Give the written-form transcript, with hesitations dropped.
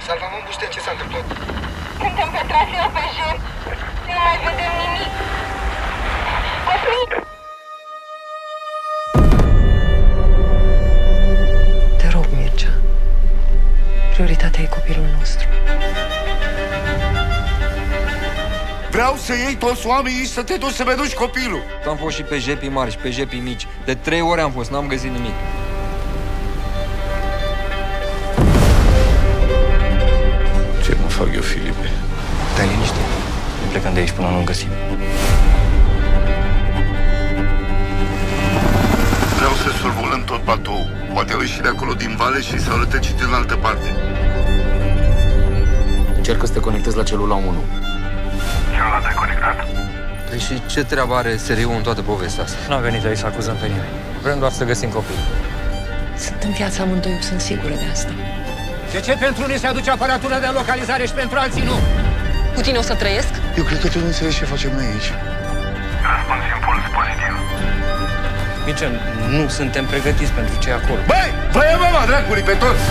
Salvamon Buștea, ce s-a întâmplat? Suntem pe traseu pe jur. Nu mai vedem nimic. Cosmin! Te rog, Mircea. Prioritatea e copilul nostru. Vreau să iei toți oamenii și să te duci să-mi duci copilul. Am fost și pe jepii mari și pe jepii mici. De 3 ore am fost, n-am găsit nimic. Ce mă fac eu, Filipe? Stai liniște. Nu plecăm de aici până nu-l găsim. Vreau să survolăm tot platou. Poate au ieșit de acolo din vale și s-au rătăcit în altă parte. Încercă să te conectezi la celula 1. Celălalt e conectat. Păi și ce treabă are SRI-ul în toată povestea asta? Nu am venit aici să acuzăm pe nimeni. Vrem doar să găsim copilul. Sunt în viața amândoi, eu sunt sigură de asta. De ce pentru unii se aduce aparatură de localizare și pentru alții nu? Cu tine o să trăiesc? Eu cred că tu nu înțelegi ce facem noi aici. Răspuns impuls pozitiv. Mircea, nu suntem pregătiți pentru ce e acolo. Băi! Vă ia mama, dracului, pe toți!